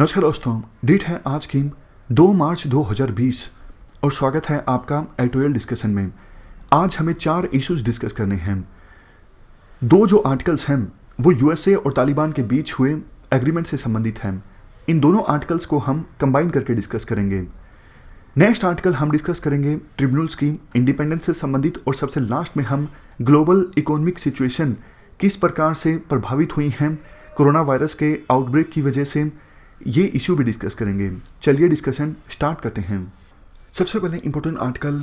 नमस्कार दोस्तों, डेट है आज की 2 मार्च 2020 और स्वागत है आपका एडिटोरियल डिस्कशन में। आज हमें 4 इश्यूज डिस्कस करने हैं। 2 जो आर्टिकल्स हैं वो यूएसए और तालिबान के बीच हुए एग्रीमेंट से संबंधित हैं। इन दोनों आर्टिकल्स को हम कंबाइन करके डिस्कस करेंगे। नेक्स्ट आर्टिकल हम डिस्कस करेंगे ट्रिब्यूनल्स की इंडिपेंडेंस से संबंधित, और सबसे लास्ट में हम ग्लोबल इकोनॉमिक सिचुएशन किस प्रकार से प्रभावित हुई हैं कोरोना वायरस के आउटब्रेक की वजह से, ये इशू भी डिस्कस करेंगे। चलिए डिस्कशन स्टार्ट करते हैं। सबसे पहले इंपॉर्टेंट आर्टिकल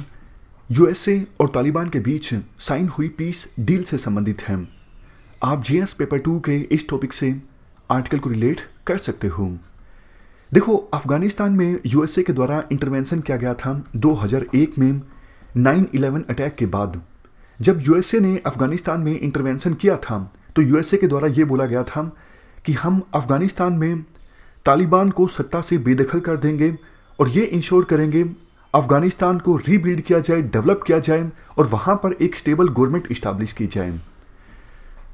यूएसए और तालिबान के बीच साइन हुई पीस डील से संबंधित है। आप जीएस पेपर 2 के इस टॉपिक से आर्टिकल को रिलेट कर सकते हो। देखो, अफगानिस्तान में यूएसए के द्वारा इंटरवेंशन किया गया था 2001 में 9/11 अटैक के बाद। जब यूएसए ने अफगानिस्तान में इंटरवेंशन किया था तो यूएसए के द्वारा ये बोला गया था कि हम अफगानिस्तान में तालिबान को सत्ता से बेदखल कर देंगे और ये इंश्योर करेंगे अफगानिस्तान को रीबिल्ड किया जाए, डेवलप किया जाए और वहाँ पर एक स्टेबल गवर्नमेंट इस्टेब्लिश की जाए।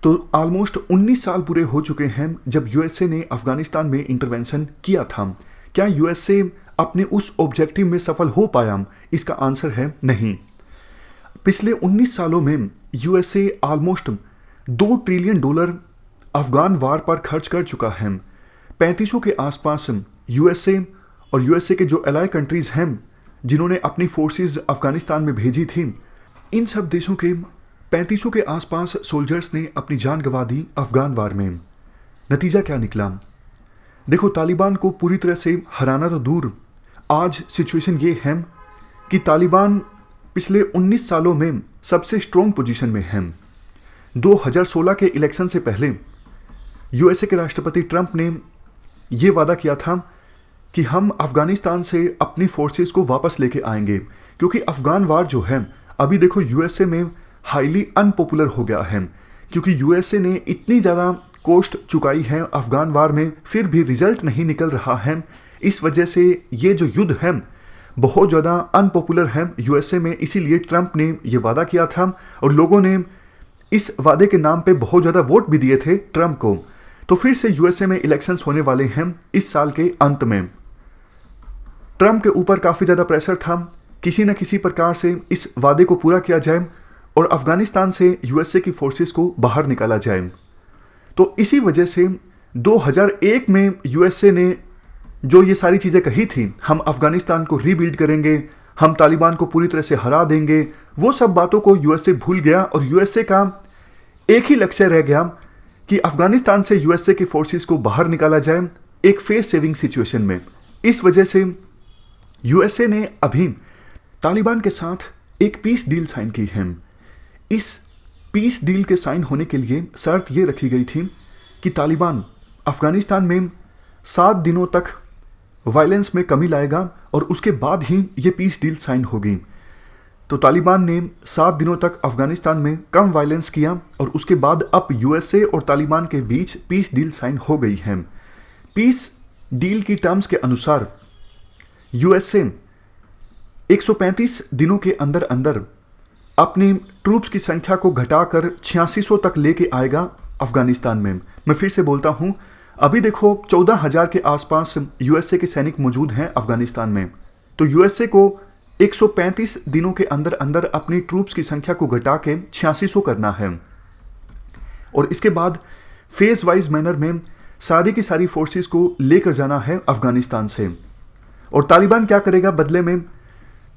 तो ऑलमोस्ट 19 साल पूरे हो चुके हैं जब यूएसए ने अफगानिस्तान में इंटरवेंशन किया था। क्या यूएसए अपने उस ऑब्जेक्टिव में सफल हो पाया? इसका आंसर है नहीं। पिछले 19 सालों में यूएसए ऑलमोस्ट $2 ट्रिलियन अफगान वार पर खर्च कर चुका है। 3500 के आसपास यूएसए और यूएसए के जो अलाइ कंट्रीज हैं जिन्होंने अपनी फोर्सेस अफगानिस्तान में भेजी थी, इन सब देशों के 3500 के आसपास सोल्जर्स ने अपनी जान गंवा दी अफगान वार में। नतीजा क्या निकला? देखो, तालिबान को पूरी तरह से हराना तो दूर, आज सिचुएशन ये है कि तालिबान पिछले 19 सालों में सबसे स्ट्रॉन्ग पोजीशन में है। 2016 के इलेक्शन से पहले यूएसए के राष्ट्रपति ट्रंप ने ये वादा किया था कि हम अफगानिस्तान से अपनी फोर्सेस को वापस लेके आएंगे, क्योंकि अफगान वार जो है अभी देखो यूएसए में हाईली अनपॉपुलर हो गया है, क्योंकि यूएसए ने इतनी ज़्यादा कॉस्ट चुकाई है अफगान वार में, फिर भी रिजल्ट नहीं निकल रहा है। इस वजह से ये जो युद्ध है बहुत ज़्यादा अनपॉपुलर है यूएसए में। इसीलिए ट्रंप ने ये वादा किया था और लोगों ने इस वादे के नाम पे बहुत ज़्यादा वोट भी दिए थे ट्रंप को। तो फिर से यूएसए में इलेक्शंस होने वाले हैं इस साल के अंत में। ट्रंप के ऊपर काफ़ी ज़्यादा प्रेशर था, किसी न किसी प्रकार से इस वादे को पूरा किया जाए और अफगानिस्तान से यूएसए की फोर्सेस को बाहर निकाला जाए। तो इसी वजह से 2001 में यूएसए ने जो ये सारी चीज़ें कही थी, हम अफगानिस्तान को रीबिल्ड करेंगे, हम तालिबान को पूरी तरह से हरा देंगे, वो सब बातों को यूएसए भूल गया और यूएसए का एक ही लक्ष्य रह गया कि अफगानिस्तान से यूएसए की फोर्सेस को बाहर निकाला जाए एक फेस सेविंग सिचुएशन में। इस वजह से यूएसए ने अभी तालिबान के साथ एक पीस डील साइन की है। इस पीस डील के साइन होने के लिए शर्त ये रखी गई थी कि तालिबान अफगानिस्तान में 7 दिनों तक वायलेंस में कमी लाएगा और उसके बाद ही ये पीस डील साइन होगी। तो तालिबान ने 7 दिनों तक अफगानिस्तान में कम वायलेंस किया और उसके बाद अब यूएसए और तालिबान के बीच पीस डील साइन हो गई है। पीस डील की टर्म्स के अनुसार यूएसए 135 दिनों के अंदर अंदर अपनी ट्रूप्स की संख्या को घटाकर 8600 तक लेके आएगा अफगानिस्तान में। मैं फिर से बोलता हूं, अभी देखो 14,000 के आसपास यूएसए के सैनिक मौजूद हैं अफगानिस्तान में। तो यूएसए को 135 दिनों के अंदर अंदर अपनी ट्रूप्स की संख्या को घटा के 8600 करना है और इसके बाद फेज वाइज मैनर में सारी की सारी फोर्सेस को लेकर जाना है अफगानिस्तान से। और तालिबान क्या करेगा बदले में?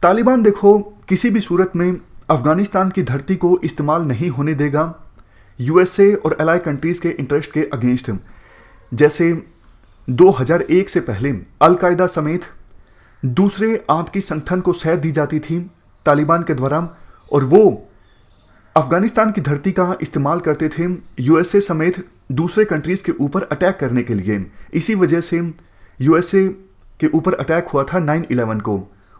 तालिबान देखो किसी भी सूरत में अफगानिस्तान की धरती को इस्तेमाल नहीं होने देगा यूएसए और अलाइ कंट्रीज के इंटरेस्ट के अगेंस्ट। जैसे 2001 से पहले अल-कायदा समेत दूसरे आतंकी संगठन को सह दी जाती थी तालिबान के द्वारा और वो अफगानिस्तान की धरती का इस्तेमाल करते थे यूएसए समेत दूसरे कंट्रीज के ऊपर अटैक करने के लिए। इसी वजह से यूएसए के ऊपर अटैक हुआ था 9/11 को।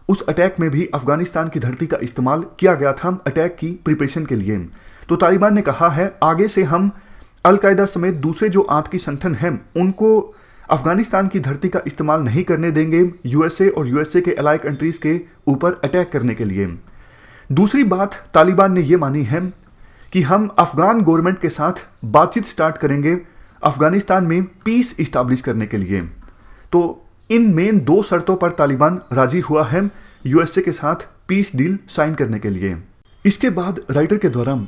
उस अटैक में भी अफगानिस्तान की धरती का इस्तेमाल किया गया था अटैक की प्रिपरेशन के लिए। तो तालिबान ने कहा है आगे से हम अल-कायदा समेत दूसरे जो आतंकी संगठन हैं उनको अफगानिस्तान की धरती का इस्तेमाल नहीं करने देंगे यूएसए और यूएसए के अलाइ कंट्रीज के ऊपर अटैक करने के लिए। दूसरी बात तालिबान ने ये मानी है कि हम अफगान गवर्नमेंट के साथ बातचीत स्टार्ट करेंगे अफगानिस्तान में पीस इस्टाब्लिश करने के लिए। तो इन मेन 2 शर्तों पर तालिबान राजी हुआ है यूएसए के साथ पीस डील साइन करने के लिए। इसके बाद राइटर के द्वारा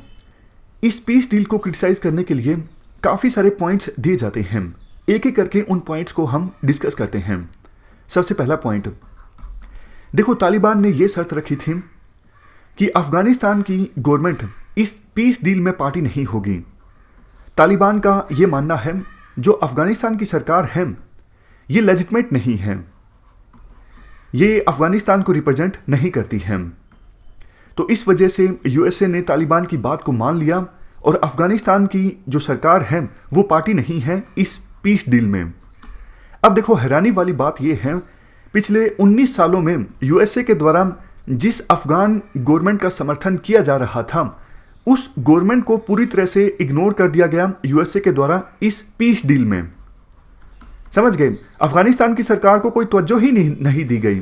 इस पीस डील को क्रिटिसाइज करने के लिए काफ़ी सारे पॉइंट्स दिए जाते हैं। एक एक करके उन पॉइंट्स को हम डिस्कस करते हैं। सबसे पहला पॉइंट, देखो तालिबान ने यह शर्त रखी थी कि अफगानिस्तान की गवर्नमेंट इस पीस डील में पार्टी नहीं होगी। तालिबान का यह मानना है जो अफगानिस्तान की सरकार है ये लेजिटमेट नहीं है, ये अफगानिस्तान को रिप्रेजेंट नहीं करती है। तो इस वजह से यूएसए ने तालिबान की बात को मान लिया और अफगानिस्तान की जो सरकार है वो पार्टी नहीं है इस पीस डील में। अब देखो हैरानी वाली बात यह है, पिछले 19 सालों में यूएसए के द्वारा जिस अफगान गवर्नमेंट का समर्थन किया जा रहा था उस गवर्नमेंट को पूरी तरह से इग्नोर कर दिया गया यूएसए के द्वारा इस पीस डील में। समझ गए, अफगानिस्तान की सरकार को कोई तवज्जो ही नहीं दी गई।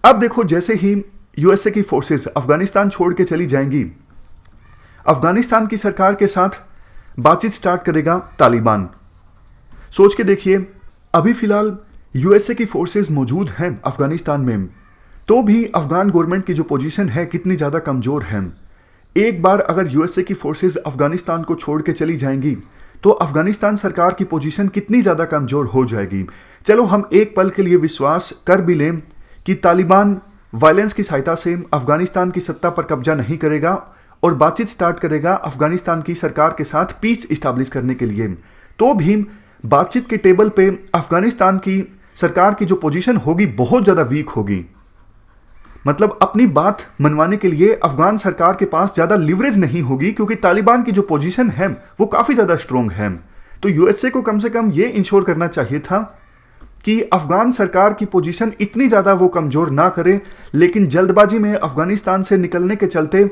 अब देखो जैसे ही यूएसए की फोर्सेस अफगानिस्तान छोड़ के चली जाएंगी, अफगानिस्तान की सरकार के साथ बातचीत स्टार्ट करेगा तालिबान। सोच के देखिए, अभी फिलहाल यूएसए की फोर्सेस मौजूद हैं अफगानिस्तान में, तो भी अफगान गवर्नमेंट की जो पोजीशन है कितनी ज़्यादा कमज़ोर है। एक बार अगर यूएसए की फोर्सेस अफगानिस्तान को छोड़ के चली जाएंगी तो अफगानिस्तान सरकार की पोजीशन कितनी ज़्यादा कमज़ोर हो जाएगी। चलो हम एक पल के लिए विश्वास कर भी लें कि तालिबान वायलेंस की सहायता से अफगानिस्तान की सत्ता पर कब्जा नहीं करेगा और बातचीत स्टार्ट करेगा अफगानिस्तान की सरकार के साथ पीस इस्टेब्लिश करने के लिए, तो भी बातचीत के टेबल पे अफगानिस्तान की सरकार की जो पोजीशन होगी बहुत ज़्यादा वीक होगी। मतलब अपनी बात मनवाने के लिए अफगान सरकार के पास ज़्यादा लिवरेज नहीं होगी, क्योंकि तालिबान की जो पोजीशन है वो काफ़ी ज़्यादा स्ट्रोंग है। तो यूएसए को कम से कम ये इंश्योर करना चाहिए था कि अफगान सरकार की पोजीशन इतनी ज़्यादा वो कमज़ोर ना करे, लेकिन जल्दबाजी में अफगानिस्तान से निकलने के चलते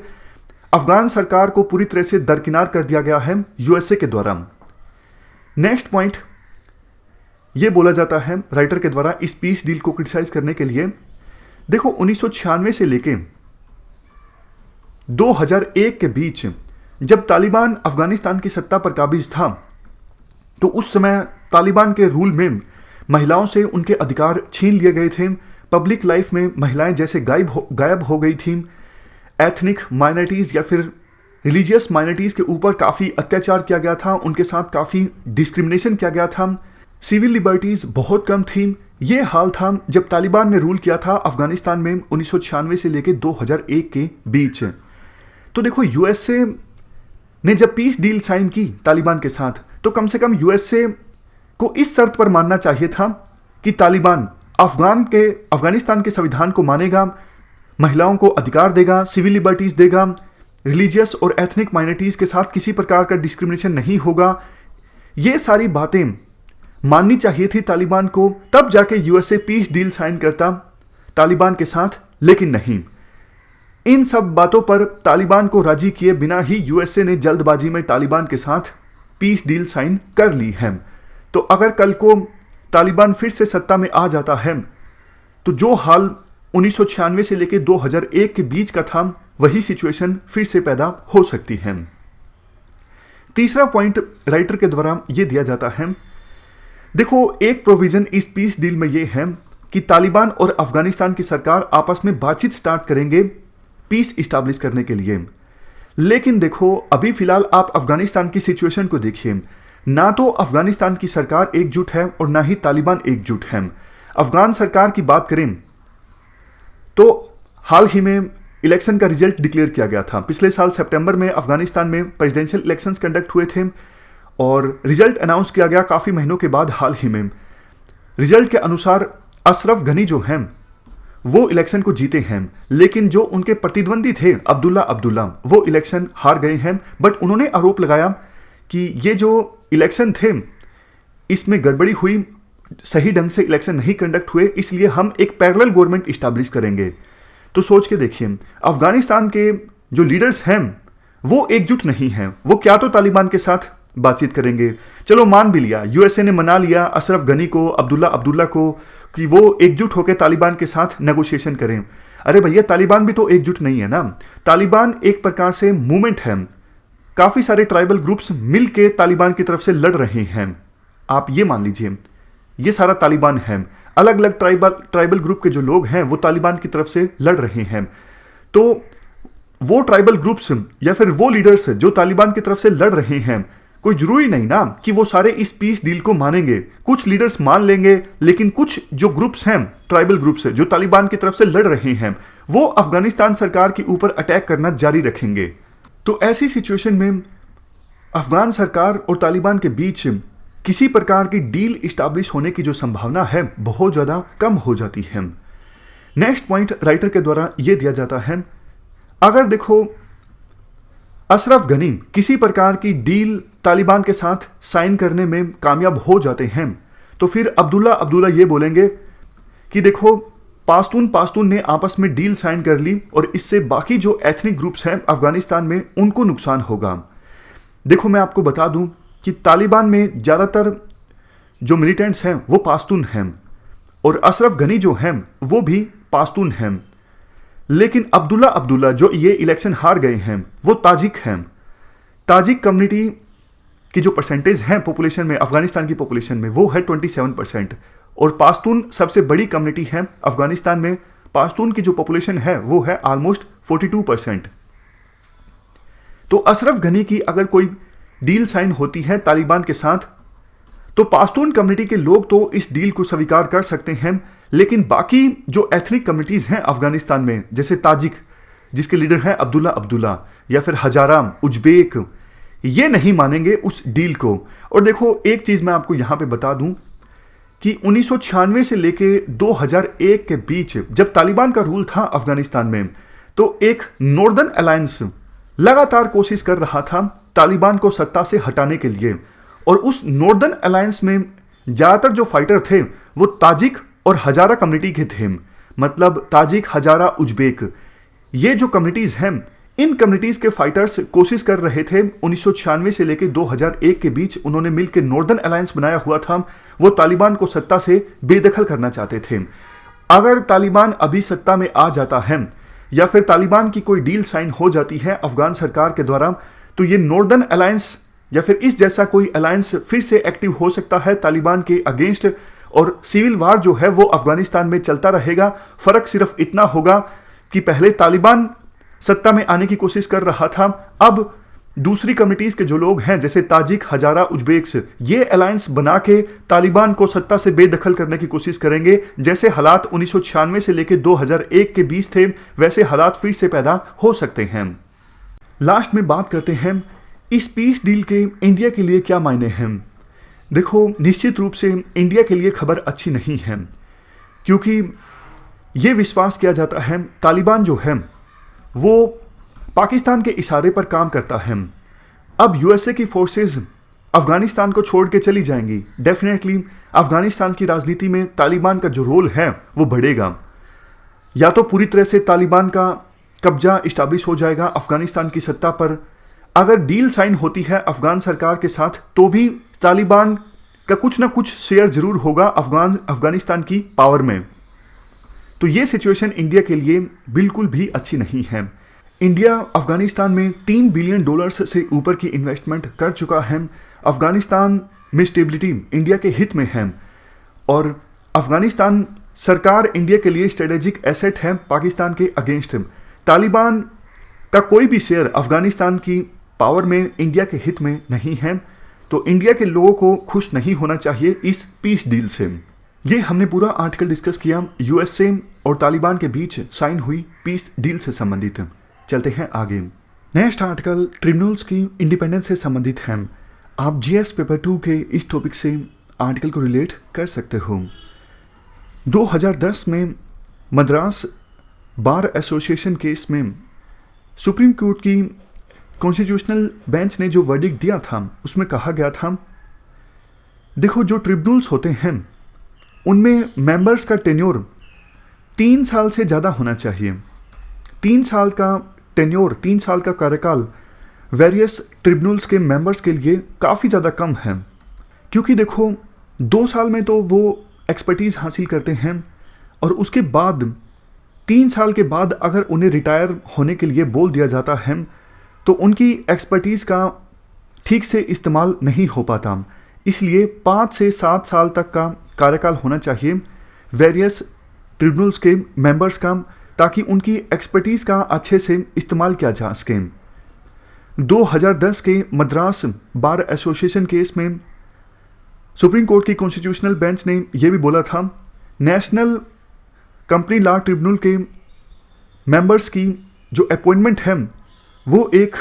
अफगान सरकार को पूरी तरह से दरकिनार कर दिया गया है यूएसए के द्वारा। नेक्स्ट पॉइंट ये बोला जाता है राइटर के द्वारा इस पीस डील को क्रिटिसाइज करने के लिए, देखो 1996 से लेके 2001 के बीच जब तालिबान अफगानिस्तान की सत्ता पर काबिज था तो उस समय तालिबान के रूल में महिलाओं से उनके अधिकार छीन लिए गए थे। पब्लिक लाइफ में महिलाएं जैसे गायब हो गई थीं। एथनिक माइनॉरिटीज़ या फिर रिलीजियस माइनॉरिटीज़ के ऊपर काफ़ी अत्याचार किया गया था, उनके साथ काफ़ी डिस्क्रिमिनेशन किया गया था। सिविल लिबर्टीज़ बहुत कम थी। ये हाल था जब तालिबान ने रूल किया था अफगानिस्तान में 1996 से लेकर 2001 के बीच। तो देखो यूएसए ने जब पीस डील साइन की तालिबान के साथ, तो कम से कम यूएसए को इस शर्त पर मानना चाहिए था कि तालिबान अफगानिस्तान के संविधान को मानेगा, महिलाओं को अधिकार देगा, सिविल लिबर्टीज़ देगा, रिलीजियस और एथनिक माइनॉरिटीज़ के साथ किसी प्रकार का डिस्क्रिमिनेशन नहीं होगा। ये सारी बातें माननी चाहिए थी तालिबान को, तब जाके यूएसए पीस डील साइन करता तालिबान के साथ, लेकिन नहीं। इन सब बातों पर तालिबान को राजी किए बिना ही यूएसए ने जल्दबाजी में तालिबान के साथ पीस डील साइन कर ली है। तो अगर कल को तालिबान फिर से सत्ता में आ जाता है तो जो हाल 1996 से लेकर 2001 के बीच का था वही सिचुएशन फिर से पैदा हो सकती है। तीसरा पॉइंट राइटर के द्वारा यह दिया जाता है, देखो एक प्रोविजन इस पीस डील में यह है कि तालिबान और अफगानिस्तान की सरकार आपस में बातचीत स्टार्ट करेंगे पीस इस्टेब्लिश करने के लिए। लेकिन देखो अभी फिलहाल आप अफगानिस्तान की सिचुएशन को देखिए, ना तो अफगानिस्तान की सरकार एकजुट है और ना ही तालिबान एकजुट है। अफगान सरकार की बात करें तो हाल ही में इलेक्शन का रिजल्ट डिक्लेयर किया गया था। पिछले साल सितंबर में अफगानिस्तान में प्रेसिडेंशियल इलेक्शंस कंडक्ट हुए थे और रिजल्ट अनाउंस किया गया काफ़ी महीनों के बाद हाल ही में। रिजल्ट के अनुसार अशरफ गनी जो हैं वो इलेक्शन को जीते हैं, लेकिन जो उनके प्रतिद्वंदी थे अब्दुल्ला वो इलेक्शन हार गए हैं। बट उन्होंने आरोप लगाया कि ये जो इलेक्शन थे इसमें गड़बड़ी हुई, सही ढंग से इलेक्शन नहीं कंडक्ट हुए, इसलिए हम एक पैरेलल गवर्नमेंट इस्टेब्लिश करेंगे। तो सोच के देखिए अफगानिस्तान के जो लीडर्स हैं वो एकजुट नहीं हैं। वो क्या तो तालिबान के साथ बातचीत करेंगे, चलो मान भी लिया, यूएसए ने मना लिया अशरफ गनी को, अब्दुल्ला को कि वो एकजुट होकर तालिबान के साथ नेगोशिएशन करें। अरे भैया तालिबान भी तो एकजुट नहीं है ना। तालिबान एक प्रकार से मूवमेंट है, काफ़ी सारे ट्राइबल ग्रुप्स मिल के तालिबान की तरफ से लड़ रहे हैं। आप ये मान लीजिए ये सारा तालिबान है। अलग अलग ट्राइबल ग्रुप के जो लोग हैं वो तालिबान की तरफ से लड़ रहे हैं। तो वो ट्राइबल ग्रुप्स या फिर वो लीडर्स जो तालिबान की तरफ से लड़ रहे हैं, कोई जरूरी नहीं ना कि वो सारे इस पीस डील को मानेंगे। कुछ लीडर्स मान लेंगे, लेकिन कुछ जो ग्रुप्स हैं, ट्राइबल ग्रुप्स जो तालिबान की तरफ से लड़ रहे हैं, वो अफगानिस्तान सरकार के ऊपर अटैक करना जारी रखेंगे। तो ऐसी सिचुएशन में अफगान सरकार और तालिबान के बीच किसी प्रकार की डील इस्टेब्लिश होने की जो संभावना है बहुत ज़्यादा कम हो जाती है। नेक्स्ट पॉइंट राइटर के द्वारा यह दिया जाता है, अगर देखो अशरफ गनी किसी प्रकार की डील तालिबान के साथ साइन करने में कामयाब हो जाते हैं, तो फिर अब्दुल्ला ये बोलेंगे कि देखो पाश्तून ने आपस में डील साइन कर ली और इससे बाकी जो एथनिक ग्रुप्स हैं अफगानिस्तान में उनको नुकसान होगा। देखो मैं आपको बता दूं कि तालिबान में ज़्यादातर जो मिलिटेंट्स हैं वो पाश्तून हैं और अशरफ गनी जो हैं वो भी पाश्तून हैं, लेकिन अब्दुल्ला जो ये इलेक्शन हार गए हैं वो ताजिक हैं। ताजिक कम्युनिटी की जो परसेंटेज है पॉपुलेशन में, अफगानिस्तान की पॉपुलेशन में, वो है 27% और पाश्तून सबसे बड़ी कम्युनिटी है अफगानिस्तान में। पाश्तून की जो पॉपुलेशन है वो है ऑलमोस्ट 42%। तो अशरफ गनी की अगर कोई डील साइन होती है तालिबान के साथ, तो पाश्तून कम्युनिटी के लोग तो इस डील को स्वीकार कर सकते हैं, लेकिन बाकी जो एथनिक कम्युनिटीज हैं अफगानिस्तान में, जैसे ताजिक जिसके लीडर हैं अब्दुल्ला या फिर हजारा, उज्बेक, ये नहीं मानेंगे उस डील को। और देखो एक चीज मैं आपको यहां पे बता दूं कि 1996 से लेके 2001 के बीच जब तालिबान का रूल था अफगानिस्तान में, तो एक नॉर्दर्न अलायंस लगातार कोशिश कर रहा था तालिबान को सत्ता से हटाने के लिए, और उस नॉर्दर्न अलायंस में ज़्यादातर जो फाइटर थे वो ताजिक और हजारा कम्युनिटी के थे। मतलब ताजिक, हजारा, उज्बेक, ये जो कम्युनिटीज़ हैं, इन कम्युनिटीज़ के फाइटर्स कोशिश कर रहे थे 1996 से लेकर 2001 के बीच। उन्होंने मिलकर नॉर्दर्न अलायंस बनाया हुआ था, वो तालिबान को सत्ता से बेदखल करना चाहते थे। अगर तालिबान अभी सत्ता में आ जाता है या फिर तालिबान की कोई डील साइन हो जाती है अफगान सरकार के द्वारा, तो ये नॉर्दर्न अलायंस या फिर इस जैसा कोई अलायंस फिर से एक्टिव हो सकता है तालिबान के अगेंस्ट, और सिविल वार जो है वो अफगानिस्तान में चलता रहेगा। फर्क सिर्फ इतना होगा कि पहले तालिबान सत्ता में आने की कोशिश कर रहा था, अब दूसरी कम्युनिटीज के जो लोग हैं जैसे ताजिक, हजारा, उज्बेक्स, ये अलायंस बना के तालिबान को सत्ता से बेदखल करने की कोशिश करेंगे। जैसे हालात 1996 से लेकर 2001 के बीच थे, वैसे हालात फिर से पैदा हो सकते हैं। लास्ट में बात करते हैं इस पीस डील के इंडिया के लिए क्या मायने हैं। देखो निश्चित रूप से इंडिया के लिए खबर अच्छी नहीं है, क्योंकि ये विश्वास किया जाता है तालिबान जो है वो पाकिस्तान के इशारे पर काम करता है। अब यूएसए की फोर्सेस अफगानिस्तान को छोड़ के चली जाएंगी, डेफिनेटली अफगानिस्तान की राजनीति में तालिबान का जो रोल है वो बढ़ेगा। या तो पूरी तरह से तालिबान का कब्जा इस्टेब्लिश हो जाएगा अफगानिस्तान की सत्ता पर। अगर डील साइन होती है अफगान सरकार के साथ, तो भी तालिबान का कुछ ना कुछ शेयर जरूर होगा अफगानिस्तान की पावर में। तो ये सिचुएशन इंडिया के लिए बिल्कुल भी अच्छी नहीं है। इंडिया अफगानिस्तान में $3 बिलियन से ऊपर की इन्वेस्टमेंट कर चुका है। अफगानिस्तान में स्टेबिलिटी इंडिया के हित में है, और अफगानिस्तान सरकार इंडिया के लिए स्ट्रेटेजिक एसेट है पाकिस्तान के अगेंस्ट। तालिबान का कोई भी शेयर अफगानिस्तान की पावर में इंडिया के हित में नहीं है, तो इंडिया के लोगों को खुश नहीं होना चाहिए इस पीस डील से। ये हमने पूरा आर्टिकल डिस्कस किया यूएसए और तालिबान के बीच साइन हुई पीस डील से संबंधित। चलते हैं आगे। नेक्स्ट आर्टिकल ट्रिब्यूनल्स की इंडिपेंडेंस से संबंधित है। आप जीएस पेपर 2 के इस टॉपिक से आर्टिकल को रिलेट कर सकते हो। 2010 में मद्रास बार एसोसिएशन केस में सुप्रीम कोर्ट की कॉन्स्टिट्यूशनल बेंच ने जो वर्डिक्ट दिया था उसमें कहा गया था, देखो जो ट्रिब्यूनल्स होते हैं उनमें मेंबर्स का टेन्योर 3 साल से ज़्यादा होना चाहिए। 3 साल का टेन्योर, 3 साल का कार्यकाल वेरियस ट्रिब्यूनल्स के मेंबर्स के लिए काफ़ी ज़्यादा कम है, क्योंकि देखो 2 साल में तो वो एक्सपर्टीज़ हासिल करते हैं, और उसके बाद 3 साल के बाद अगर उन्हें रिटायर होने के लिए बोल दिया जाता है तो उनकी एक्सपर्टीज़ का ठीक से इस्तेमाल नहीं हो पाता। इसलिए 5 से 7 साल तक का कार्यकाल होना चाहिए वेरियस ट्रिब्यूनल्स के मेंबर्स का, ताकि उनकी एक्सपर्टीज़ का अच्छे से इस्तेमाल किया जा सके। 2010 के मद्रास बार एसोसिएशन केस में सुप्रीम कोर्ट की कॉन्स्टिट्यूशनल बेंच ने यह भी बोला था, नेशनल कंपनी लॉ ट्रिब्यूनल के मेंबर्स की जो अपॉइंटमेंट है वो एक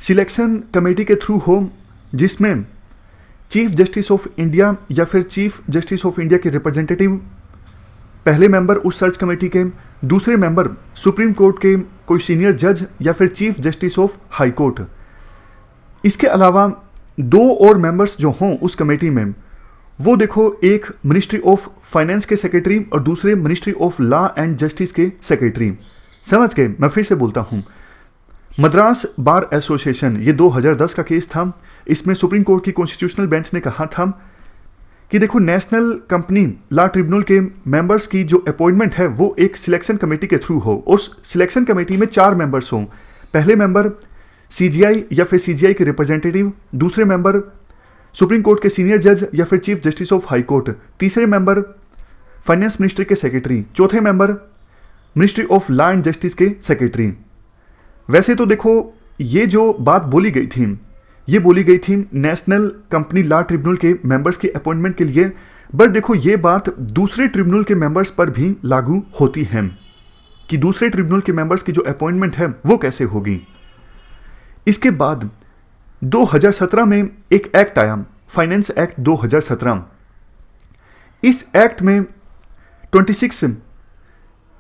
सिलेक्शन कमेटी के थ्रू हो, जिसमें चीफ जस्टिस ऑफ इंडिया या फिर चीफ जस्टिस ऑफ इंडिया के रिप्रेजेंटेटिव पहले मेंबर उस सर्च कमेटी के, दूसरे मेंबर सुप्रीम कोर्ट के कोई सीनियर जज या फिर chief justice of high court. इसके अलावा 2 और मेंबर्स जो हों उस कमेटी में, वो देखो एक मिनिस्ट्री ऑफ फाइनेंस के सेक्रेटरी और दूसरे ministry of law and justice के सेक्रेटरी। समझ गए? मैं फिर से बोलता हूँ, मद्रास बार एसोसिएशन ये 2010 का केस था। इसमें सुप्रीम कोर्ट की कॉन्स्टिट्यूशनल बेंच ने कहा था कि देखो नेशनल कंपनी लॉ ट्रिब्यूनल के मेंबर्स की जो अपॉइंटमेंट है वो एक सिलेक्शन कमेटी के थ्रू हो, और सिलेक्शन कमेटी में 4 मेंबर्स हों। पहले मेंबर सीजीआई या फिर सीजीआई के रिप्रेजेंटेटिव, दूसरे मेंबर सुप्रीम कोर्ट के सीनियर जज या फिर chief justice of high court, तीसरे मेंबर फाइनेंस मिनिस्ट्री के सेक्रेटरी, चौथे member ministry of law and justice के सेक्रेटरी। वैसे तो देखो ये जो बात बोली गई थी, ये बोली गई थी नेशनल कंपनी लॉ ट्रिब्यूनल के मेंबर्स की अपॉइंटमेंट के लिए, बट देखो ये बात दूसरे ट्रिब्यूनल के मेंबर्स पर भी लागू होती है कि दूसरे ट्रिब्यूनल के मेंबर्स की जो अपॉइंटमेंट है वो कैसे होगी। इसके बाद 2017 में एक एक्ट आया, फाइनेंस एक्ट 2017। इस एक्ट में 26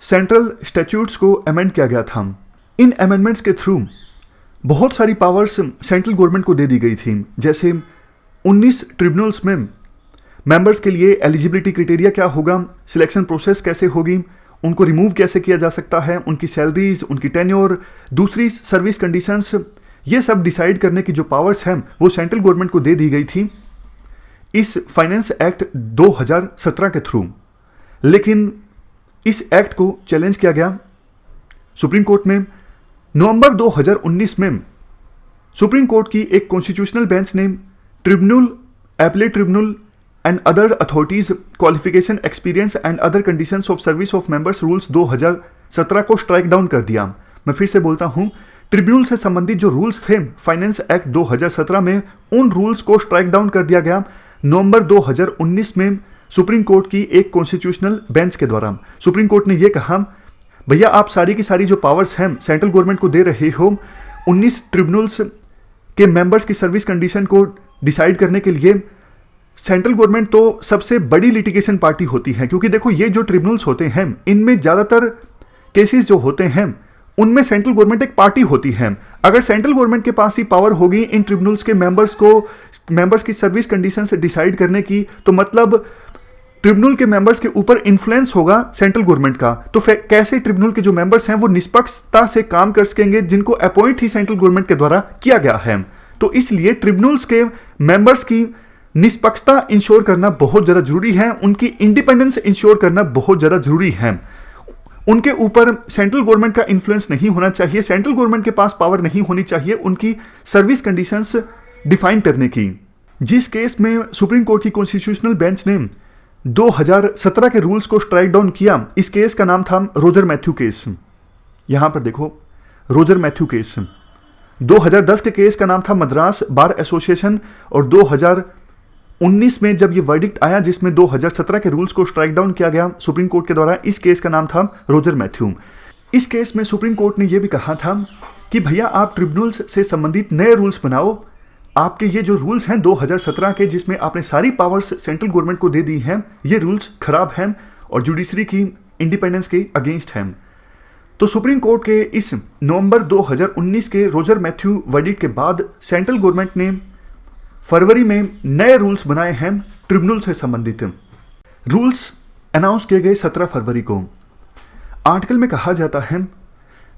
सेंट्रल स्टैट्यूट्स को अमेंड किया गया था। इन अमेंडमेंट्स के थ्रू बहुत सारी पावर्स सेंट्रल गवर्नमेंट को दे दी गई थी, जैसे 19 ट्रिब्यूनल्स में मेंबर्स के लिए एलिजिबिलिटी क्राइटेरिया क्या होगा, सिलेक्शन प्रोसेस कैसे होगी, उनको रिमूव कैसे किया जा सकता है, उनकी सैलरीज, उनकी टेन्योर, दूसरी सर्विस कंडीशंस, ये सब डिसाइड करने की जो पावर्स हैं वो सेंट्रल गवर्नमेंट को दे दी गई थी इस फाइनेंस एक्ट 2017 के थ्रू। लेकिन इस एक्ट को चैलेंज किया गया सुप्रीम कोर्ट में। नवंबर 2019 में सुप्रीम कोर्ट की एक कॉन्स्टिट्यूशनल बेंच ने tribunal, appellate tribunal and other authorities qualification, experience and other conditions of service of members rules 2017 को स्ट्राइक डाउन कर दिया। मैं फिर से बोलता हूं, ट्रिब्यूनल से संबंधित जो रूल्स थे फाइनेंस एक्ट 2017 में, उन रूल्स को स्ट्राइक डाउन कर दिया गया नवंबर 2019 में सुप्रीम कोर्ट की एक कॉन्स्टिट्यूशनल बेंच के द्वारा। सुप्रीम कोर्ट ने यह कहा, भैया आप सारी की सारी जो पावर्स हैं सेंट्रल गवर्नमेंट को दे रहे हो 19 ट्रिब्यूनल्स के मेंबर्स की सर्विस कंडीशन को डिसाइड करने के लिए। सेंट्रल गवर्नमेंट तो सबसे बड़ी लिटिगेशन पार्टी होती है, क्योंकि देखो ये जो ट्रिब्यूनल्स होते हैं इनमें ज़्यादातर केसेस जो होते हैं उनमें सेंट्रल गवर्नमेंट एक पार्टी होती है। अगर सेंट्रल गवर्नमेंट के पास ही पावर होगी इन ट्रिब्यूनल्स के मेंबर्स की सर्विस कंडीशन से डिसाइड करने की, तो मतलब ट्रिब्यूनल के मेंबर्स के ऊपर इन्फ्लुएंस होगा सेंट्रल गवर्नमेंट का। तो कैसे ट्रिब्यूनल के जो मेंबर्स हैं वो निष्पक्षता से काम कर सकेंगे जिनको अपॉइंट ही सेंट्रल गवर्नमेंट के द्वारा किया गया है। तो इसलिए ट्रिब्यूनल्स के मेंबर्स की निष्पक्षता इंश्योर करना बहुत ज़्यादा जरूरी है, उनकी इंडिपेंडेंस इंश्योर करना बहुत ज़्यादा जरूरी है। उनके ऊपर सेंट्रल गवर्नमेंट का इन्फ्लुएंस नहीं होना चाहिए, सेंट्रल गवर्नमेंट के पास पावर नहीं होनी चाहिए उनकी सर्विस कंडीशंस डिफाइन करने की। जिस केस में सुप्रीम कोर्ट की कॉन्स्टिट्यूशनल बेंच ने 2017 के रूल्स को स्ट्राइक डाउन किया, इस केस का नाम था रोजर मैथ्यू केस। यहां पर देखो रोजर मैथ्यू केस। 2010 के केस का नाम था मद्रास बार एसोसिएशन, और 2019 में जब ये वर्डिक्ट आया जिसमें 2017 के रूल्स को स्ट्राइक डाउन किया गया सुप्रीम कोर्ट के द्वारा, इस केस का नाम था रोजर मैथ्यू। इस केस में सुप्रीम कोर्ट ने यह भी कहा था कि भैया आप ट्रिब्यूनल्स से संबंधित नए रूल्स बनाओ। आपके ये जो रूल्स हैं 2017 के, जिसमें आपने सारी पावर्स सेंट्रल गवर्नमेंट को दे दी हैं, ये रूल्स खराब हैं और जुडिशरी की इंडिपेंडेंस के अगेंस्ट हैं। तो सुप्रीम कोर्ट के इस नवंबर 2019 के रोजर मैथ्यू वर्डिक्ट के बाद सेंट्रल गवर्नमेंट ने फरवरी में नए रूल्स बनाए हैं ट्रिब्यूनल से संबंधित। रूल्स अनाउंस किए गए 17 फरवरी को। आर्टिकल में कहा जाता है,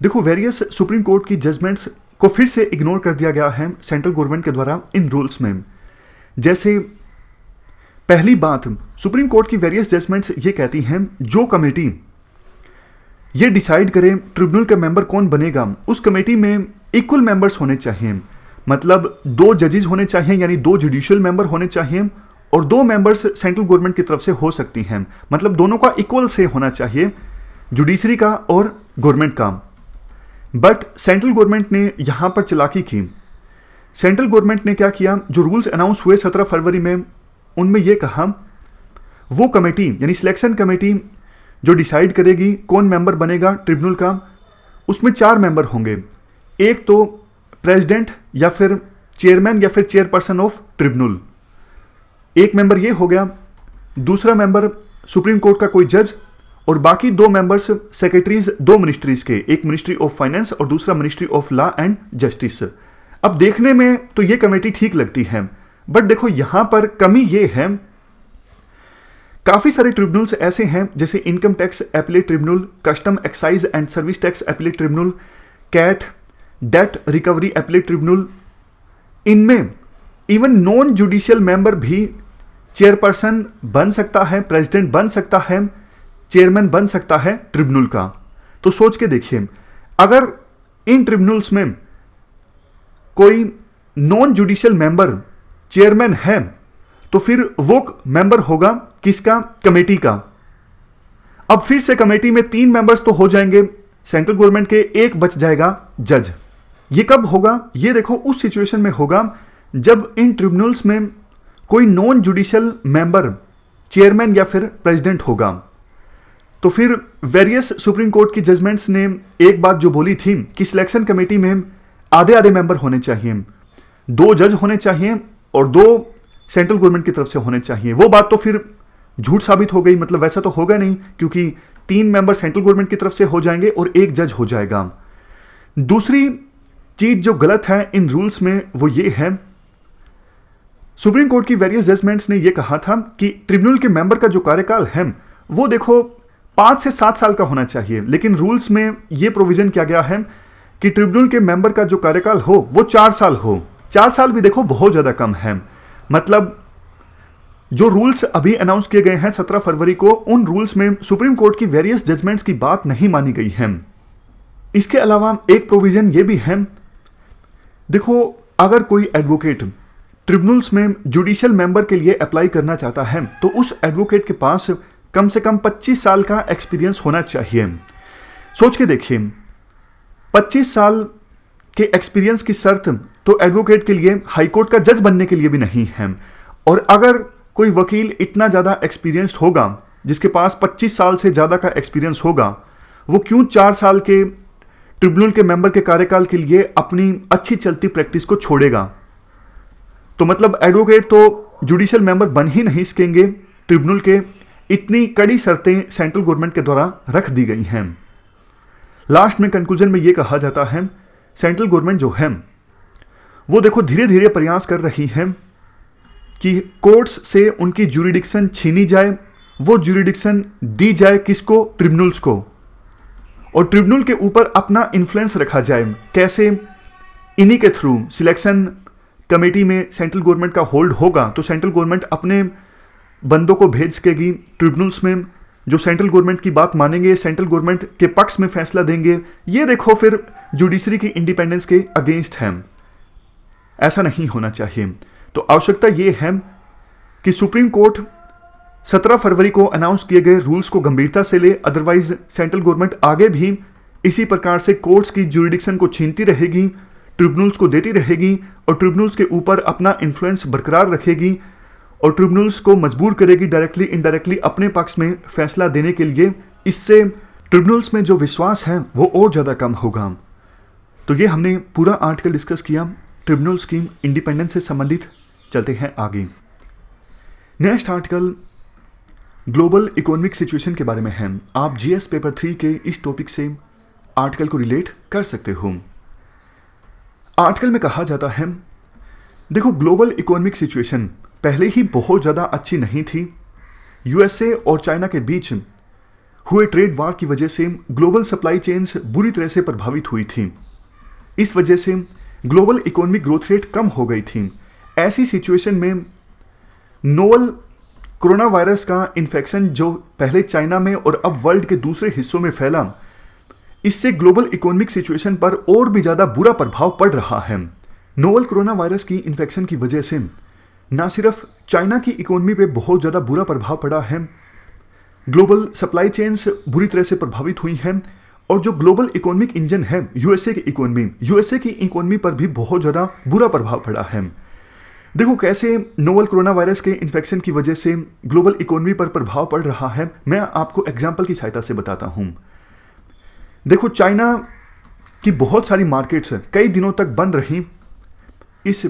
देखो वेरियस सुप्रीम कोर्ट की जजमेंट्स को फिर से इग्नोर कर दिया गया है सेंट्रल गवर्नमेंट के द्वारा इन रूल्स में। जैसे पहली बात, सुप्रीम कोर्ट की वेरियस जजमेंट्स ये कहती हैं जो कमेटी ये डिसाइड करे ट्रिब्यूनल का मेंबर कौन बनेगा, उस कमेटी में इक्वल मेंबर्स होने चाहिए। मतलब 2 जजेस होने चाहिए, यानी 2 जुडिशियल मेंबर होने चाहिए, और 2 मेंबर्स सेंट्रल गवर्नमेंट की तरफ से हो सकती हैं। मतलब दोनों का इक्वल से होना चाहिए, जुडिशरी का और गवर्नमेंट का। बट सेंट्रल गवर्नमेंट ने यहां पर चालाकी की। सेंट्रल गवर्नमेंट ने क्या किया, जो रूल्स अनाउंस हुए 17 फरवरी में, उनमें यह कहा वो कमेटी यानी सिलेक्शन कमेटी जो डिसाइड करेगी कौन मेंबर बनेगा ट्रिब्यूनल का, उसमें 4 मेंबर होंगे। एक तो प्रेसिडेंट या फिर चेयरमैन या फिर चेयरपर्सन ऑफ ट्रिब्यूनल, एक मेंबर ये हो गया। दूसरा मेंबर सुप्रीम कोर्ट का कोई जज, और बाकी 2 मेंबर्स सेक्रेटरीज 2 मिनिस्ट्रीज के, एक मिनिस्ट्री ऑफ फाइनेंस और दूसरा ministry of law and justice. अब देखने में तो ये कमेटी ठीक लगती है, बट देखो यहां पर कमी ये है, काफी सारे ट्रिब्यूनल्स ऐसे हैं जैसे income tax appellate tribunal, custom excise and service tax appellate tribunal, CAT, debt recovery appellate tribunal. इनमें इवन नॉन जुडिशियल मेंबर भी चेयरपर्सन बन सकता है, प्रेसिडेंट बन सकता है, चेयरमैन बन सकता है ट्रिब्यूनल का। तो सोच के देखिए, अगर इन ट्रिब्यूनल्स में कोई नॉन जुडिशियल मेंबर चेयरमैन है तो फिर वो मेंबर होगा किसका, कमेटी का। अब फिर से कमेटी में 3 मेंबर्स तो हो जाएंगे सेंट्रल गवर्नमेंट के, एक बच जाएगा जज। ये कब होगा, ये देखो उस सिचुएशन में होगा जब इन ट्रिब्यूनल्स में कोई नॉन जुडिशियल मेंबर चेयरमैन या फिर प्रेसिडेंट होगा। तो फिर वेरियस सुप्रीम कोर्ट की जजमेंट्स ने एक बात जो बोली थी कि सिलेक्शन कमेटी में आधे आधे मेंबर होने चाहिए, 2 जज होने चाहिए और 2 सेंट्रल गवर्नमेंट की तरफ से होने चाहिए, वो बात तो फिर झूठ साबित हो गई। मतलब वैसा तो होगा नहीं, क्योंकि 3 मेंबर सेंट्रल गवर्नमेंट की तरफ से हो जाएंगे और 1 जज हो जाएगा। दूसरी चीज जो गलत है इन रूल्स में वो ये है, सुप्रीम कोर्ट की वेरियस जजमेंट्स ने यह कहा था कि ट्रिब्यूनल के मेंबर का जो कार्यकाल है वो देखो 5 से 7 साल का होना चाहिए, लेकिन रूल्स में यह प्रोविजन किया गया है कि ट्रिब्यूनल के मेंबर का जो कार्यकाल हो वो 4 साल हो। 4 साल भी देखो बहुत ज्यादा कम है। मतलब जो रूल्स अभी अनाउंस किए गए हैं 17 फरवरी को, उन रूल्स में सुप्रीम कोर्ट की वेरियस जजमेंट्स की बात नहीं मानी गई है। इसके अलावा एक प्रोविजन ये भी है, देखो अगर कोई एडवोकेट ट्रिब्यूनल्स में जुडिशियल मेंबर के लिए अप्लाई करना चाहता है तो उस एडवोकेट के पास कम से कम 25 साल का एक्सपीरियंस होना चाहिए। सोच के देखिए, 25 साल के एक्सपीरियंस की शर्त तो एडवोकेट के लिए हाईकोर्ट का जज बनने के लिए भी नहीं है। और अगर कोई वकील इतना ज़्यादा एक्सपीरियंस्ड होगा, जिसके पास 25 साल से ज़्यादा का एक्सपीरियंस होगा, वो क्यों 4 साल के ट्रिब्यूनल के मेंबर के कार्यकाल के लिए अपनी अच्छी चलती प्रैक्टिस को छोड़ेगा। तो मतलब एडवोकेट तो जुडिशियल मेंबर बन ही नहीं सकेंगे ट्रिब्यूनल के, इतनी कड़ी शर्तें सेंट्रल गवर्नमेंट के द्वारा रख दी गई हैं। लास्ट में कंक्लूजन में यह कहा जाता है, सेंट्रल गवर्नमेंट जो है वो देखो धीरे धीरे प्रयास कर रही है कि कोर्ट्स से उनकी ज्यूरिडिक्शन छीनी जाए, वो ज्यूरिडिक्शन दी जाए किसको, ट्रिब्यूनल्स को, और ट्रिब्यूनल के ऊपर अपना इन्फ्लुएंस रखा जाए। कैसे, इन्हीं के थ्रू सिलेक्शन कमेटी में सेंट्रल गवर्नमेंट का होल्ड होगा तो सेंट्रल गवर्नमेंट अपने बंदों को भेज सकेगी ट्रिब्यूनल्स में, जो सेंट्रल गवर्नमेंट की बात मानेंगे, सेंट्रल गवर्नमेंट के पक्ष में फैसला देंगे। ये देखो फिर जुडिशरी की इंडिपेंडेंस के अगेंस्ट है, ऐसा नहीं होना चाहिए। तो आवश्यकता ये है कि सुप्रीम कोर्ट 17 फरवरी को अनाउंस किए गए रूल्स को गंभीरता से ले, अदरवाइज सेंट्रल गवर्नमेंट आगे भी इसी प्रकार से कोर्ट्स की ज्यूरिडिक्शन को छीनती रहेगी, ट्रिब्यूनल्स को देती रहेगी और ट्रिब्यूनल्स के ऊपर अपना इन्फ्लुएंस बरकरार रखेगी और ट्रिब्यूनल्स को मजबूर करेगी डायरेक्टली इनडायरेक्टली अपने पक्ष में फैसला देने के लिए। इससे ट्रिब्यूनल्स में जो विश्वास है वो और ज़्यादा कम होगा। तो ये हमने पूरा आर्टिकल डिस्कस किया ट्रिब्यूनल्स की इंडिपेंडेंस से संबंधित। चलते हैं आगे। Next article global economic situation के बारे में है। आप जीएस पेपर 3 के इस टॉपिक से आर्टिकल को रिलेट कर सकते हो। आर्टिकल में कहा जाता है, देखो ग्लोबल इकोनॉमिक सिचुएशन पहले ही बहुत ज़्यादा अच्छी नहीं थी। यूएसए और चाइना के बीच हुए ट्रेड वार की वजह से ग्लोबल सप्लाई चेन्स बुरी तरह से प्रभावित हुई थी। इस वजह से ग्लोबल इकोनॉमिक ग्रोथ रेट कम हो गई थी। ऐसी सिचुएशन में नोवल कोरोना वायरस का इन्फेक्शन जो पहले चाइना में और अब वर्ल्ड के दूसरे हिस्सों में फैला, इससे ग्लोबल इकोनॉमिक सिचुएशन पर और भी ज़्यादा बुरा प्रभाव पड़ रहा है। नोवल कोरोना वायरस की इन्फेक्शन की वजह से ना सिर्फ चाइना की इकोनॉमी पे बहुत ज़्यादा बुरा प्रभाव पड़ा है, ग्लोबल सप्लाई चेन्स बुरी तरह से प्रभावित हुई हैं, और जो ग्लोबल इकोनॉमिक इंजन है यूएसए की इकोनॉमी पर भी बहुत ज़्यादा बुरा प्रभाव पड़ा है। देखो कैसे नोवल कोरोना वायरस के इन्फेक्शन की वजह से ग्लोबल इकोनॉमी पर प्रभाव पड़ रहा है, मैं आपको एग्जाम्पल की सहायता से बताता हूँ। देखो चाइना की बहुत सारी मार्केट्स कई दिनों तक बंद रही इस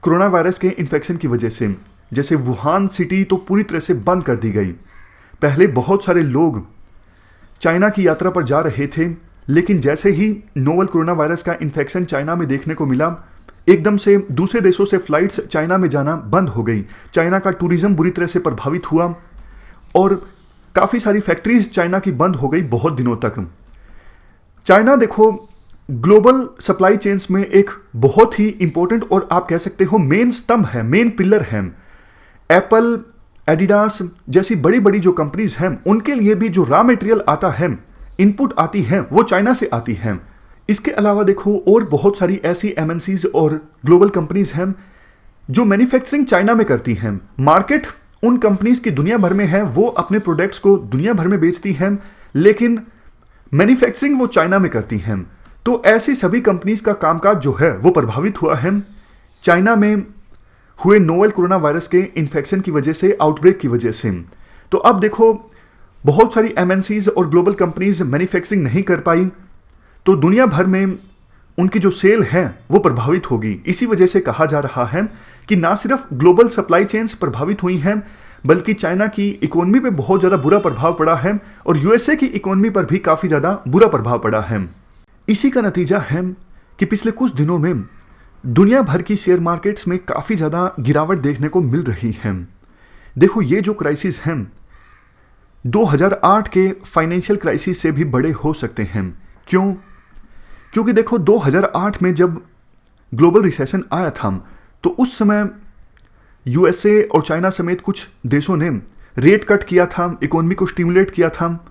कोरोना वायरस के इन्फेक्शन की वजह से। जैसे वुहान सिटी तो पूरी तरह से बंद कर दी गई। पहले बहुत सारे लोग चाइना की यात्रा पर जा रहे थे, लेकिन जैसे ही नोवल कोरोना वायरस का इन्फेक्शन चाइना में देखने को मिला, एकदम से दूसरे देशों से फ्लाइट्स चाइना में जाना बंद हो गई। चाइना का टूरिज्म बुरी तरह से प्रभावित हुआ और काफ़ी सारी फैक्ट्रीज चाइना की बंद हो गई बहुत दिनों तक। चाइना देखो ग्लोबल सप्लाई चेन्स में एक बहुत ही इंपॉर्टेंट और आप कह सकते हो मेन स्तंभ है, मेन पिलर है। एप्पल, एडिडास जैसी बड़ी बड़ी जो कंपनीज हैं, उनके लिए भी जो रॉ मटेरियल आता है, इनपुट आती है, वो चाइना से आती है। इसके अलावा देखो और बहुत सारी ऐसी एमएनसीज और ग्लोबल कंपनीज हैं जो मैन्युफैक्चरिंग चाइना में करती हैं। मार्केट उन कंपनीज की दुनिया भर में है, वो अपने प्रोडक्ट्स को दुनिया भर में बेचती हैं, लेकिन मैन्युफैक्चरिंग वो चाइना में करती हैं। तो ऐसी सभी कंपनीज का कामकाज जो है वो प्रभावित हुआ है चाइना में हुए नोवेल कोरोना वायरस के इन्फेक्शन की वजह से, आउटब्रेक की वजह से। तो अब देखो बहुत सारी एमएनसीज और ग्लोबल कंपनीज मैन्युफैक्चरिंग नहीं कर पाई, तो दुनिया भर में उनकी जो सेल है वो प्रभावित होगी। इसी वजह से कहा जा रहा है कि ना सिर्फ ग्लोबल सप्लाई चेन्स प्रभावित हुई हैं, बल्कि चाइना की इकोनॉमी पे बहुत ज़्यादा बुरा प्रभाव पड़ा है और यूएसए की इकोनॉमी पर भी काफ़ी ज़्यादा बुरा प्रभाव पड़ा है। इसी का नतीजा है कि पिछले कुछ दिनों में दुनिया भर की शेयर मार्केट्स में काफ़ी ज़्यादा गिरावट देखने को मिल रही है। देखो ये जो क्राइसिस हैं 2008 के फाइनेंशियल क्राइसिस से भी बड़े हो सकते हैं। क्यों? क्योंकि देखो 2008 में जब ग्लोबल रिसेशन आया था, तो उस समय यूएसए और चाइना समेत कुछ देशों ने रेट कट किया था, इकोनॉमी को स्टिमुलेट किया था।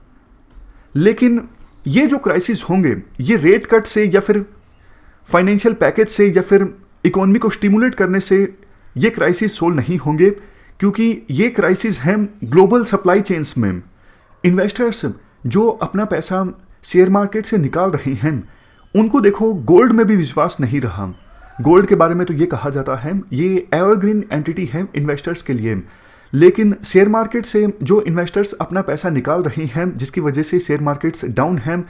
लेकिन ये जो क्राइसिस होंगे, ये रेट कट से या फिर फाइनेंशियल पैकेज से या फिर इकोनॉमी को स्टिमुलेट करने से ये क्राइसिस सोल्व नहीं होंगे, क्योंकि ये क्राइसिस हैं ग्लोबल सप्लाई चेन्स में। इन्वेस्टर्स जो अपना पैसा शेयर मार्केट से निकाल रहे हैं, उनको देखो गोल्ड में भी विश्वास नहीं रहा। गोल्ड के बारे में तो ये कहा जाता है ये एवरग्रीन एंटिटी है इन्वेस्टर्स के लिए, लेकिन शेयर मार्केट से जो इन्वेस्टर्स अपना पैसा निकाल रहे हैं, जिसकी वजह से शेयर मार्केट्स डाउन हैं,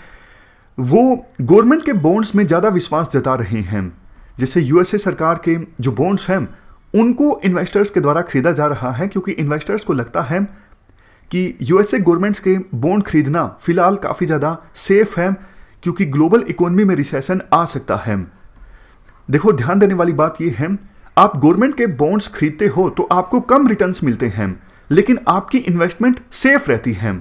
वो गवर्नमेंट के बॉन्ड्स में ज़्यादा विश्वास जता रहे हैं। जैसे यूएसए सरकार के जो बॉन्ड्स हैं उनको इन्वेस्टर्स के द्वारा खरीदा जा रहा है, क्योंकि इन्वेस्टर्स को लगता है कि यूएसए गवर्नमेंट्स के बॉन्ड खरीदना फिलहाल काफ़ी ज़्यादा सेफ है, क्योंकि ग्लोबल इकोनॉमी में रिसेशन आ सकता है। देखो ध्यान देने वाली बात यह है, आप गवर्नमेंट के बॉन्ड्स खरीदते हो तो आपको कम रिटर्न्स मिलते हैं, लेकिन आपकी इन्वेस्टमेंट सेफ रहती है।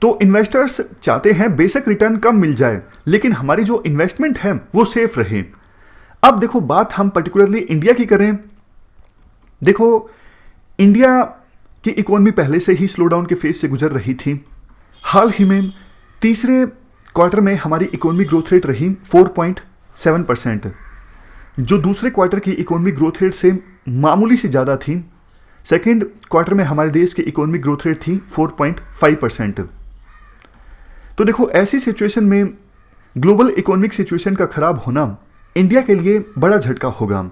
तो इन्वेस्टर्स चाहते हैं बेशक रिटर्न कम मिल जाए, लेकिन हमारी जो इन्वेस्टमेंट है वो सेफ रहे। अब देखो बात हम पर्टिकुलरली इंडिया की करें। देखो इंडिया की इकोनॉमी पहले से ही स्लो डाउन के फेज से गुजर रही थी। हाल ही में तीसरे क्वार्टर में हमारी इकोनॉमी ग्रोथ रेट रही 4.7%, जो दूसरे क्वार्टर की इकोनॉमी ग्रोथ रेट से मामूली से ज़्यादा थी। सेकेंड क्वार्टर में हमारे देश की इकोनॉमी ग्रोथ रेट थी 4.5%। तो देखो ऐसी सिचुएशन में ग्लोबल इकोनॉमिक सिचुएशन का खराब होना इंडिया के लिए बड़ा झटका होगा।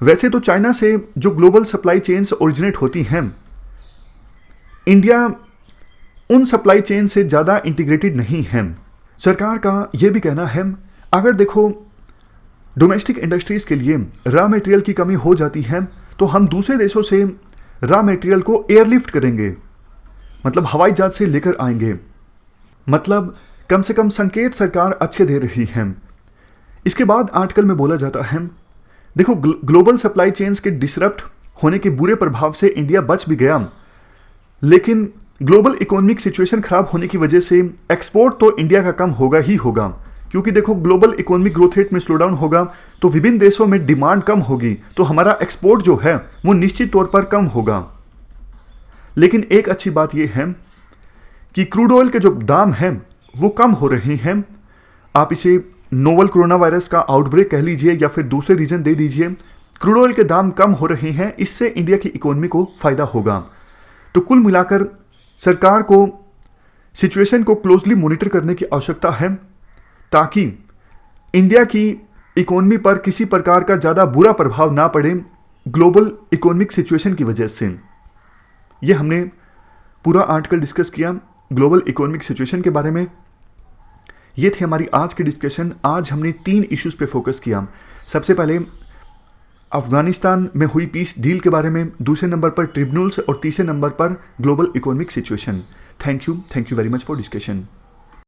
वैसे तो चाइना से जो ग्लोबल सप्लाई चेन्स ओरिजिनेट होती हैं, इंडिया उन सप्लाई चेन से ज़्यादा इंटीग्रेटेड नहीं है। सरकार का यह भी कहना है अगर देखो डोमेस्टिक इंडस्ट्रीज़ के लिए रॉ मटेरियल की कमी हो जाती है, तो हम दूसरे देशों से रॉ मटेरियल को एयरलिफ्ट करेंगे, मतलब हवाई जहाज से लेकर आएंगे। मतलब कम से कम संकेत सरकार अच्छे दे रही है। इसके बाद आर्टिकल में बोला जाता है देखो ग्लोबल सप्लाई चेन्स के डिसरप्ट होने के बुरे प्रभाव से इंडिया बच भी गया, लेकिन ग्लोबल इकोनॉमिक सिचुएशन खराब होने की वजह से एक्सपोर्ट तो इंडिया का कम होगा ही होगा, क्योंकि देखो ग्लोबल इकोनॉमिक ग्रोथ रेट में स्लो डाउन होगा तो विभिन्न देशों में डिमांड कम होगी, तो हमारा एक्सपोर्ट जो है वो निश्चित तौर पर कम होगा। लेकिन एक अच्छी बात यह है कि क्रूड ऑयल के जो दाम हैं वो कम हो रहे हैं। आप इसे नोवल कोरोना वायरस का आउटब्रेक कह लीजिए या फिर दूसरे रीजन दे दीजिए, क्रूड ऑयल के दाम कम हो रहे हैं, इससे इंडिया की इकोनॉमी को फायदा होगा। तो कुल मिलाकर सरकार को सिचुएशन को क्लोजली मॉनिटर करने की आवश्यकता है ताकि इंडिया की इकोनॉमी पर किसी प्रकार का ज़्यादा बुरा प्रभाव ना पड़े ग्लोबल इकोनॉमिक सिचुएशन की वजह से। ये हमने पूरा आर्टिकल डिस्कस किया ग्लोबल इकोनॉमिक सिचुएशन के बारे में। ये थी हमारी आज की डिस्कशन। आज हमने 3 इश्यूज़ पे फोकस किया। सबसे पहले अफगानिस्तान में हुई पीस डील के बारे में, दूसरे नंबर पर ट्रिब्यूनल्स और तीसरे नंबर पर global economic situation. Thank you very much for discussion.